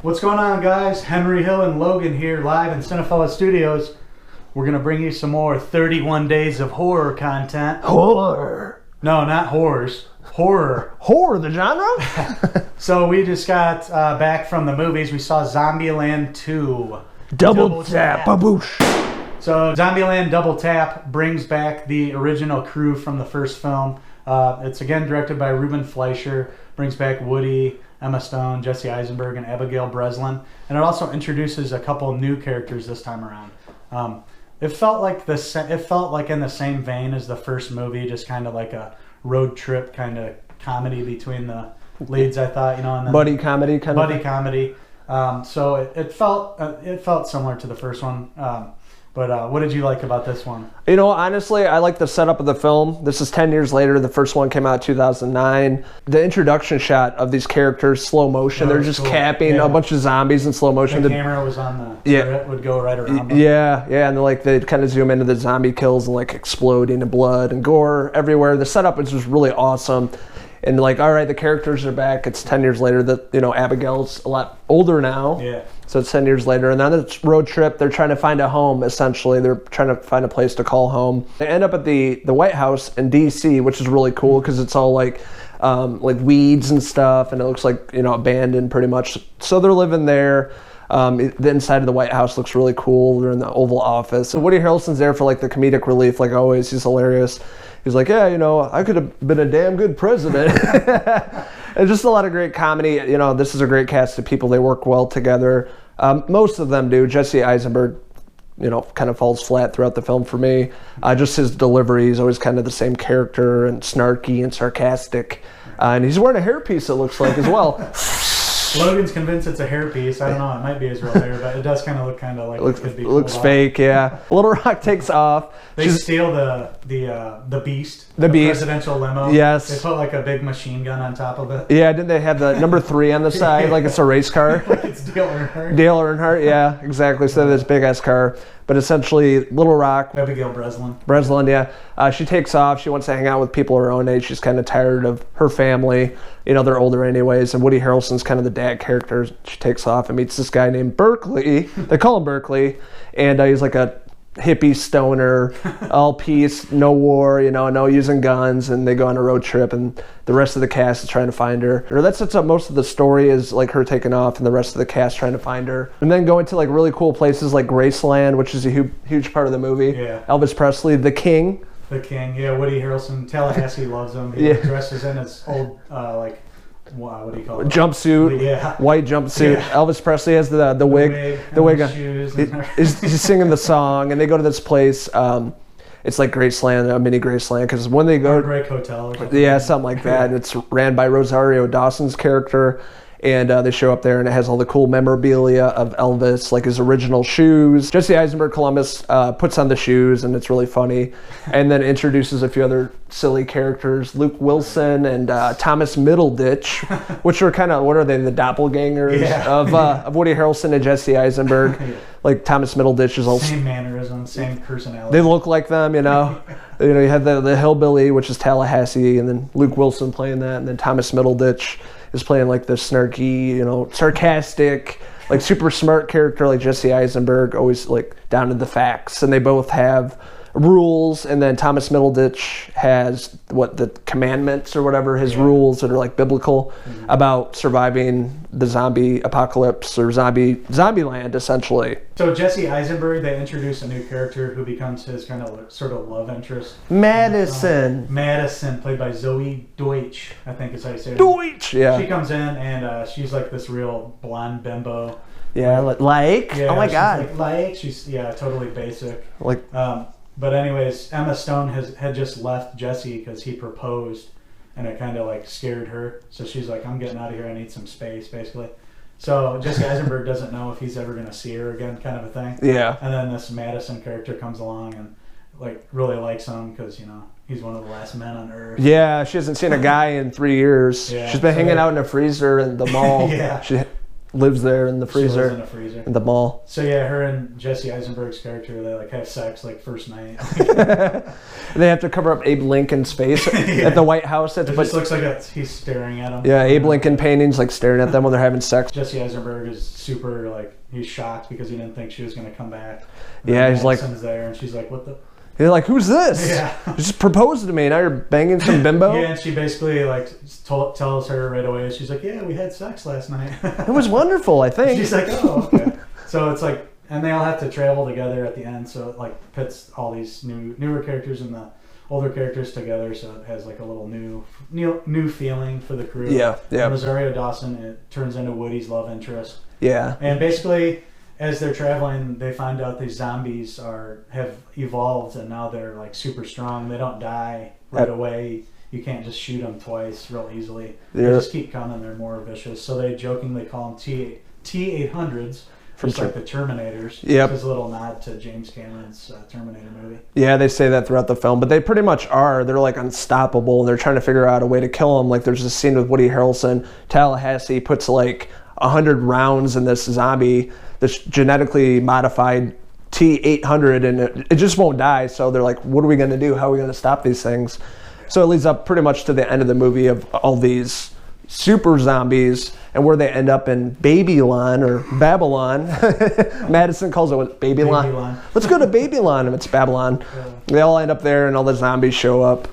What's going on, guys? Henry Hill and Logan here, live in Cinephellas Studios. We're going to bring you some more 31 Days of Horror content. Horror? No, not horrors. Horror. Horror, the genre? So we just got back from the movies. We saw Zombieland 2. Double tap, baboosh. So Zombieland Double Tap brings back the original crew from the first film. It's again directed by Rubin Fleischer. Brings back Woody, Emma Stone, Jesse Eisenberg, and Abigail Breslin. And it also introduces a couple new characters this time around. It felt like in the same vein as the first movie, just kind of like a road trip kind of comedy between the leads, I thought, and then buddy comedy kind of. Buddy comedy. So it felt similar to the first one. But what did you like about this one? Honestly, I like the setup of the film. This is 10 years later. The first one came out in 2009. The introduction shot of these characters, slow motion. They're just capping a bunch of zombies in slow motion. The camera was on the it would go right around them. Yeah, and they'd kind of zoom into the zombie kills and exploding and blood and gore everywhere. The setup was just really awesome. And all right, the characters are back. It's 10 years later. That Abigail's a lot older now. Yeah. So it's 10 years later. And on this road trip, they're trying to find a home, essentially. They're trying to find a place to call home. They end up at the White House in D.C., which is really cool because it's all like weeds and stuff, and it looks like, abandoned pretty much. So they're living there. The inside of the White House looks really cool. They're in the Oval Office. So Woody Harrelson's there for the comedic relief, like always. He's hilarious. He's like, yeah, I could have been a damn good president. And just a lot of great comedy. This is a great cast of people. They work well together. Most of them do. Jesse Eisenberg, kind of falls flat throughout the film for me. Just his delivery is always kind of the same character and snarky and sarcastic. And he's wearing a hairpiece, it looks like, as well. Logan's convinced it's a hairpiece. I don't know. It might be his real hair, but it does kind of look like it could be. Looks fake, yeah. Little Rock takes off. They steal the Beast. The Beast. Presidential limo. Yes. They put a big machine gun on top of it. Yeah, didn't they have the number 3 on the side, like it's a race car? Like it's Dale Earnhardt. Dale Earnhardt, yeah, exactly. So this big ass car. But essentially, Little Rock. Abigail Breslin. Breslin, yeah. She takes off. She wants to hang out with people her own age. She's kind of tired of her family. They're older anyways. And Woody Harrelson's kind of the dad character. She takes off and meets this guy named Berkeley. They call him Berkeley. And he's like a hippie stoner, all peace, no war, no using guns. And they go on a road trip. And the rest of the cast is trying to find her. Or that sets up most of the story, is her taking off and the rest of the cast trying to find her. And then going to really cool places like Graceland, which is a huge part of the movie. Yeah. Elvis Presley, the King. The King, yeah. Woody Harrelson, Tallahassee loves him. He dresses in his old, what do you call it? Jumpsuit, white jumpsuit. Yeah. Elvis Presley has the wig, the wig on. Shoes. He's singing the song, and they go to this place. It's like Graceland, a mini Graceland, because when they go, Break Hotel or something. Yeah, something like that. And it's ran by Rosario Dawson's character, and they show up there, and it has all the cool memorabilia of Elvis, like his original shoes. Jesse Eisenberg Columbus puts on the shoes, and it's really funny, and then introduces a few other silly characters, Luke Wilson and Thomas Middleditch, which are kind of, what are they, the doppelgangers of Woody Harrelson and Jesse Eisenberg. Like Thomas Middleditch is all same mannerism, same personality. They look like them, you have the hillbilly, which is Tallahassee, and then Luke Wilson playing that, and then Thomas Middleditch is playing the snarky, sarcastic, super smart character like Jesse Eisenberg, always down to the facts. And they both have rules, and then Thomas Middleditch has the commandments or whatever, his rules that are biblical about surviving the zombie apocalypse or Zombieland, essentially. So Jesse Eisenberg, they introduce a new character who becomes his kind of sort of love interest. Madison, played by Zoe Deutsch, I think is how you say it. Deutsch, yeah. She comes in and she's this real blonde bimbo. Yeah, oh my God. She's totally basic. But anyways, Emma Stone had just left Jesse because he proposed, and it kind of scared her. So she's like, I'm getting out of here. I need some space, basically. So Jesse Eisenberg doesn't know if he's ever going to see her again, kind of a thing. Yeah. And then this Madison character comes along and really likes him because, he's one of the last men on Earth. Yeah, she hasn't seen a guy in 3 years. Yeah, she's been hanging out in a freezer in the mall. Yeah. She lives there in the freezer. She lives in a freezer. In the mall. So yeah, her and Jesse Eisenberg's character, they like have sex like first night. They have to cover up Abe Lincoln's face at the White House. It just looks like he's staring at him. Yeah, Abe Lincoln paintings like staring at them when they're having sex. Jesse Eisenberg is super like, he's shocked because he didn't think she was going to come back. Yeah, he's like, there and she's like, what the? He's like, who's this? Yeah. You just proposed to me, now you're banging some bimbo? Yeah, and she basically like tells her right away. She's like, yeah, we had sex last night. It was wonderful, I think. She's like, oh, okay. So it's like, and they all have to travel together at the end. So it like pits all these newer characters and the older characters together. So it has like a little new feeling for the crew. Yeah, yeah. And Rosario Dawson, it turns into Woody's love interest. Yeah. And basically, as they're traveling, they find out these zombies have evolved and now they're like super strong. They don't die right away. You can't just shoot them twice real easily. They just keep coming. They're more vicious. So they jokingly call them T-800s, just like the Terminators. Yep. It's a little nod to James Cameron's Terminator movie. Yeah, they say that throughout the film, but they pretty much are. They're like unstoppable, and they're trying to figure out a way to kill them. Like there's this scene with Woody Harrelson. Tallahassee puts like 100 rounds in this zombie, this genetically modified T-800, and it just won't die. So they're like, what are we going to do? How are we going to stop these things? So it leads up pretty much to the end of the movie of all these super zombies and where they end up in Babylon or Babylon. Madison calls it Babylon. Let's go to Babylon if it's Babylon. Yeah. They all end up there and all the zombies show up.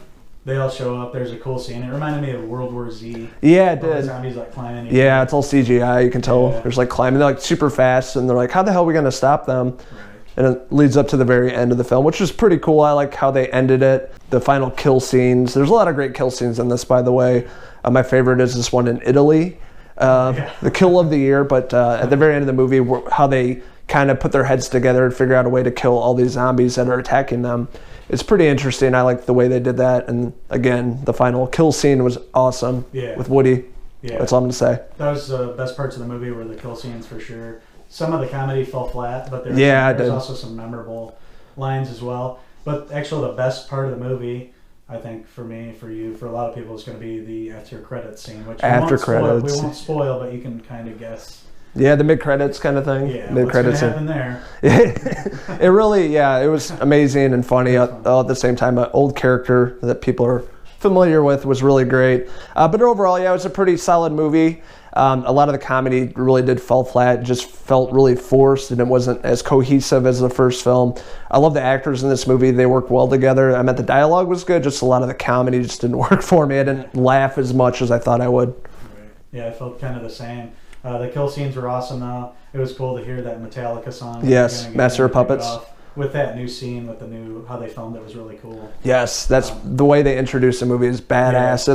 They all show up. There's a cool scene. It reminded me of World War Z. Yeah, it did. The zombies like climbing. Yeah, it's all CGI. You can tell there's like climbing. They're like super fast, and they're like, how the hell are we going to stop them? Right. And it leads up to the very end of the film, which is pretty cool. I like how they ended it. The final kill scenes. There's a lot of great kill scenes in this, by the way. My favorite is this one in Italy, the kill of the year. But at the very end of the movie, how they kind of put their heads together and figure out a way to kill all these zombies that are attacking them. It's pretty interesting. I like the way they did that. And again, the final kill scene was awesome with Woody. Yeah. That's all I'm going to say. That was the best parts of the movie were the kill scenes for sure. Some of the comedy fell flat, but there's also some memorable lines as well. But actually the best part of the movie, I think for me, for you, for a lot of people, is going to be the after credits scene, which we won't spoil, but you can kind of guess. Yeah, the mid-credits kind of thing. Yeah, mid-credits what's going to happen there? It really, it was amazing and funny all at the same time. An old character that people are familiar with was really great. But overall, it was a pretty solid movie. A lot of the comedy really did fall flat. It just felt really forced, and it wasn't as cohesive as the first film. I love the actors in this movie. They work well together. I meant the dialogue was good, just a lot of the comedy just didn't work for me. I didn't laugh as much as I thought I would. Right. Yeah, I felt kind of the same. The kill scenes were awesome, though. It was cool to hear that Metallica song. Yes, Master of Puppets. With that new scene, with how they filmed it was really cool. Yes, that's the way they introduce the movie is badass.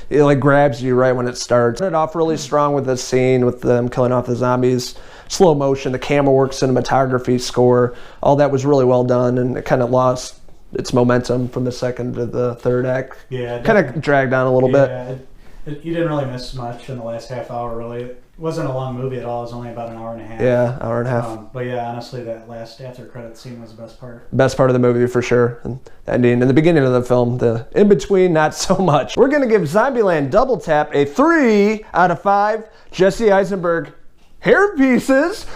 Yeah. It grabs you right when it starts. Started off really strong with this scene with them killing off the zombies. Slow motion, the camera work, cinematography, score, all that was really well done, and it kind of lost its momentum from the second to the third act. Yeah, kind of dragged on a little bit. You didn't really miss much in the last half hour, really. It wasn't a long movie at all. It was only about an hour and a half. Yeah, hour and a half. But yeah, honestly, that last after credit scene was the best part. Best part of the movie for sure. And the ending and the beginning of the film, the in between, not so much. We're gonna give Zombieland Double Tap a 3 out of 5 Jesse Eisenberg hair pieces.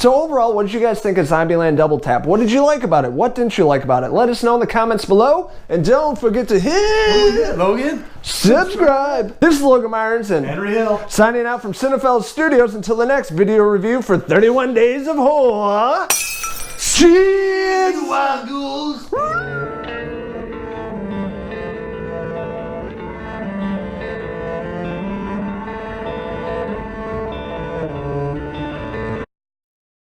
So overall, what did you guys think of Zombieland Double Tap? What did you like about it? What didn't you like about it? Let us know in the comments below. And don't forget to hit Logan, subscribe. This is Logan Myerz and Henry Hill signing out from Cinephellas Studios until the next video review for 31 Days of Horror. Cheers! Wild ghouls.